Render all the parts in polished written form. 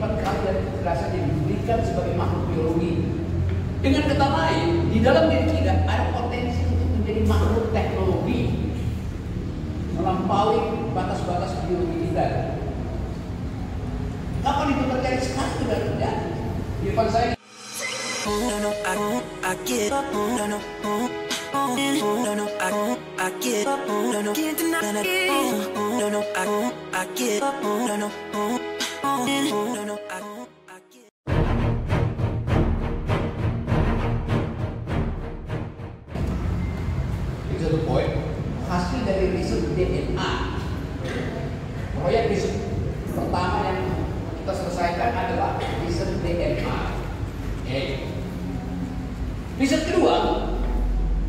kali dari kecerdasan yang diberikan sebagai makhluk biologi. Dengan kata lain, di dalam diri kita ada potensi untuk menjadi makhluk teknologi melampaui batas-batas biologi kita. Kapan itu terjadi? Sekarang sudah terjadi. Di depan saya. Satu poin, hasil dari riset DNA. Proyek riset pertama yang kita selesaikan adalah riset DNA. Riset kedua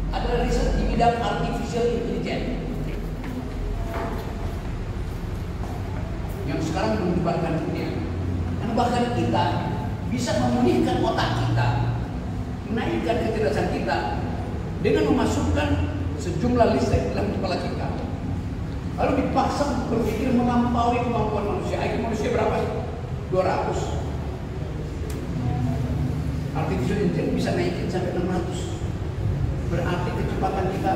adalah riset di bidang artificial intelligence yang sekarang melibatkan dunia. Karena bahkan kita bisa memulihkan otak kita, menaikkan kecerdasan kita dengan memasukkan sejumlah listrik dalam kepala kita, lalu dipaksa berpikir melampaui kemampuan manusia. IQ manusia berapa? 200. Artificial intelligence bisa naikin sampai 600. Berarti kecepatan kita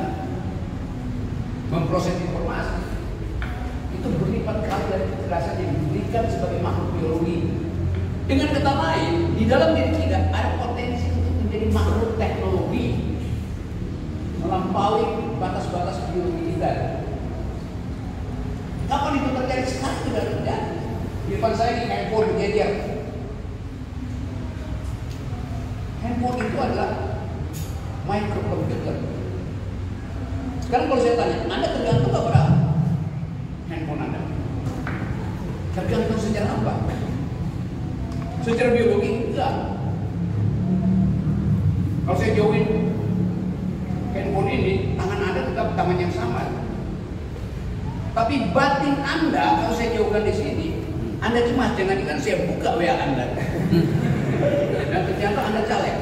memproses informasi itu berlipat kali dari kecerdasan yang diberikan sebagai makhluk biologi. Dengan kata lain, di dalam diri kita ada potensi untuk menjadi makhluk teknologi melampaui batas-batas biologi kita. Kapan itu terjadi? Sekarang sudah terjadi. Di depan saya ini handphone berjejer. Handphone itu adalah microcomputer. Sekarang kalau saya tanya, Anda tergantung kepada handphone Anda? Tergantung secara apa? Secara biologi enggak. Kalau saya jauhin handphone ini, tangan Anda tetap tangan yang sama. Tapi batin Anda, kalau saya jauhkan di sini, Anda cemas, jangan saya buka WA Anda. Dan ternyata Anda caleg.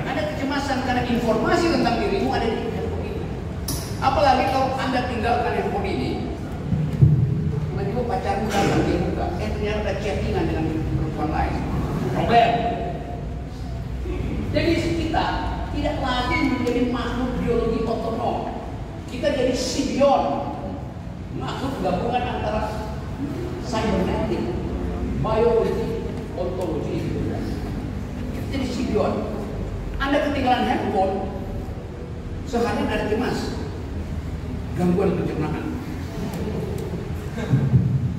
Ada kecemasan karena informasi tentang dirimu ada di handphone ini. Apalagi kalau Anda tinggalkan handphone ini, tiba-tiba pacarmu datang dia buka, ternyata ada chattingan dengan perempuan lain. Problem. Jadi kita tidak lagi menjadi makhluk biologi otonom. Kita jadi simbion, makhluk gabungan antara cybernetic, biologi, ontologi. Jadi simbion. Anda ketinggalan handphone, seharian ada cemas, gangguan pencernaan.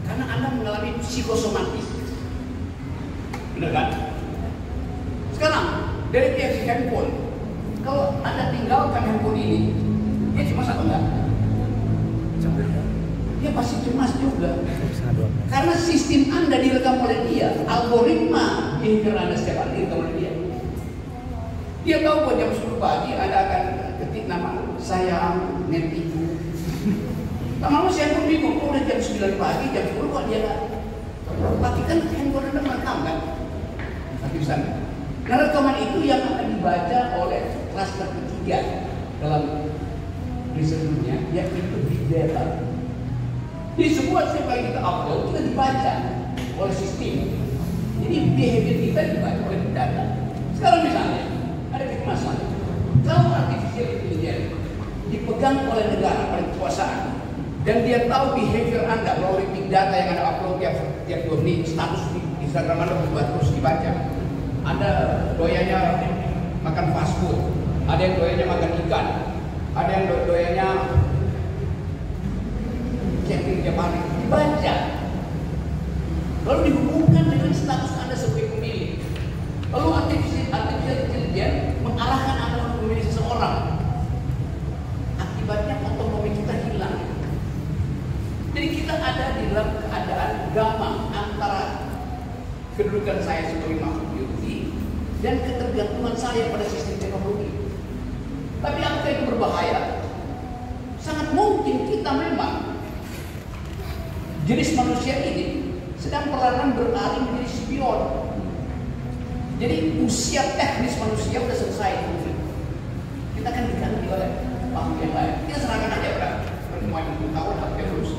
Karena Anda mengalami psikosomatis. Benar kan? Sekarang dari pihak si handphone, kalau Anda tinggalkan handphone ini, dia cemas atau enggak? Dia pasti cemas juga. Karena sistem Anda direkam oleh dia, algoritma behavior Anda setiap hari direkam oleh dia. Dia tahu bahwa jam 10 pagi Anda akan ketik nama sayang, netiku. Lama-lama saya pun bingung, kok udah jam 9 pagi, jam 10 kok dia nggak? Tapi kan handphone Anda merekam kan? Aktif sana. Nah, rekaman itu yang akan dibaca oleh klaster ketiga dalam riset dunia, yaitu big data. Jadi semua setiap kali kita upload, kita dibaca oleh sistem. Jadi behavior kita dibaca oleh data. Sekarang misalnya, ada kecemasan. Kalau artificial intelligence dipegang oleh negara pada kekuasaan, dan dia tahu behavior Anda melalui big data yang Anda upload tiap 2 menit, status di Instagram Anda berubah terus dibaca. Anda doyannya makan fast food, ada yang doyannya makan ikan, ada yang doyannya camping tiap hari, dibaca. Lalu dihubungkan dengan status Anda sebagai pemilih. Lalu artificial intelligence mengarahkan Anda untuk memilih seseorang. Akibatnya otonomi kita hilang. Jadi kita ada di dalam keadaan gamang antara kedudukan saya sebagai makhluk biologi dan ketergantungan saya pada sistem teknologi. Tapi apakah itu berbahaya? Sangat mungkin kita memang jenis manusia ini sedang perlahan beralih menjadi simbion. Jadi usia teknis manusia sudah selesai. Kita akan diganti oleh makhluk yang lain. Kita serahkan aja berapa? 50 tahun sampai terus.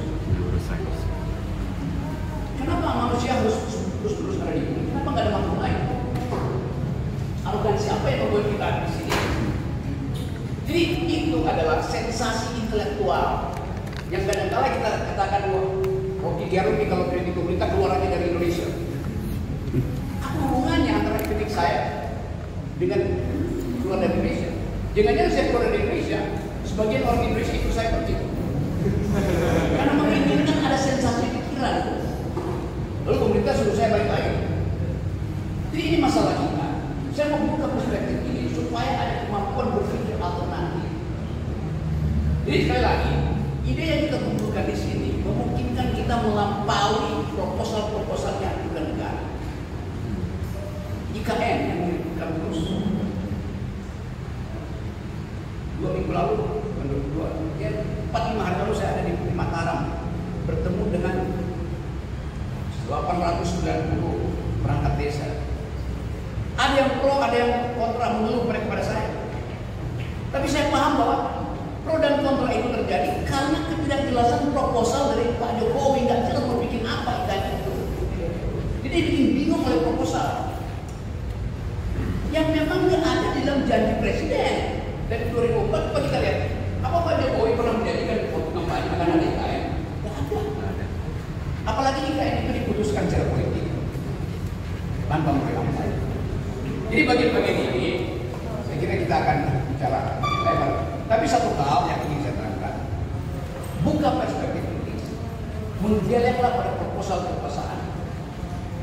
Kenapa manusia sensasi intelektual yang kadang-kala kita katakan Rocky Gerung kalau kritik pemerintah keluar aja dari Indonesia. Apa hubungannya antara kritik saya dengan keluar dari Indonesia? Jangan-jangan saya keluar dari Indonesia, sebagian orang Indonesia itu saya pergi. Karena menginginkan ada sensasi pikiran. Lalu pemerintah suruh saya balik lagi. Jadi ini masalah kita. Saya mau buka perspektif ini supaya ada kemampuan berpikir alternatif. Jadi sekali lagi, ide yang kita kumpulkan di sini memungkinkan kita melampaui proposal-proposal yang bukan negara. IKN yang menentukan terus 2 minggu lalu, menurut 4-5 hari lalu saya ada di Mataram bertemu dengan 890 perangkat desa. Ada yang pro, ada yang kontra, mengeluh mereka kepada saya. Tapi saya paham bahwa pro dan kontra itu terjadi karena ketidakjelasan proposal dari Pak Jokowi, nggak jelas mau bikin apa IKN itu. Jadi bikin bingung oleh proposal yang memang nggak ada di dalam janji presiden dari 2004. Coba kita lihat, apa Pak Jokowi pernah menjadikan waktu kampanye akan ada IKN? Nggak ada. Apalagi IKN itu diputuskan secara politik tanpa mempertimbangkan. Jadi bagian-bagian ini saya kira kita akan bicara lebar. Tapi satu hal yang ingin saya terangkan, buka perspektif ini, menggelenglah pada proposal kekuasaan.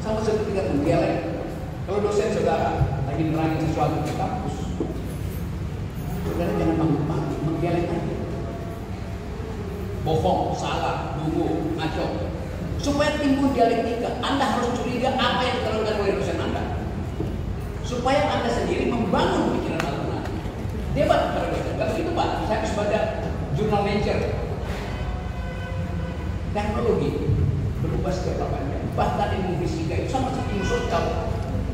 Sama seperti kita menggeleng. Kalau dosen saudara lagi nerangin sesuatu di kampus, saudara jangan bangun-bangun, menggeleng aja. Bohong, salah, dungu, ngaco. Supaya timbul dialektika, Anda harus curiga apa yang diterangkan oleh dosen Anda. Supaya Anda sendiri membangun pikiran alternatif. Debat pada dosen, nggak begitu Pak. Saya harus baca jurnal Nature. Teknologi berubah setiap 8 jam. Bahkan ilmu fisika itu sama seperti ilmu sosial,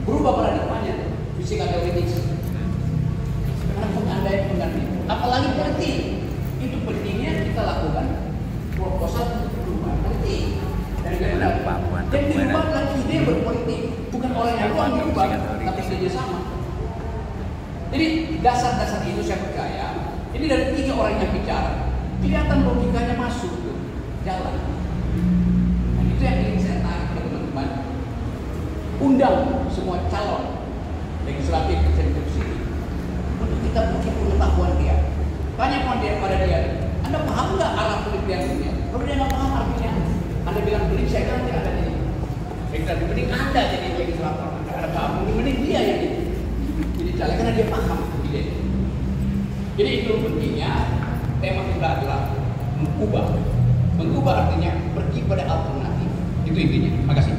berubah paradigmanya. Fisika teoretik. Karena pengandaian itu, apalagi politik. Itu pentingnya kita lakukan proposal perubahan politik. Dari mana? Dan dirubah lagi ide berpolitik, bukan orang yang doang dirubah, tapi ide sama. Jadi dasar-dasar itu saya percaya. Ini dari 3 orang yang bicara, kelihatan logikanya masuk, jalan. Dan itu yang ingin saya tarik kepada teman-teman. Undang semua calon legislatif eksekutif sini untuk kita bikin pengetahuan dia. Tanya pada dia, Anda paham nggak arah penelitian dunia? Kalau dia nggak paham artinya, Anda bilang beli, saya kan tidak ada jadi. Legislatif mending Anda jadi legislator, Anda ada paham, mending dia yang jadi caleg karena dia paham ide. Jadi itu pentingnya tema kita adalah mengubah artinya pergi pada alternatif. Itu intinya. Terima kasih.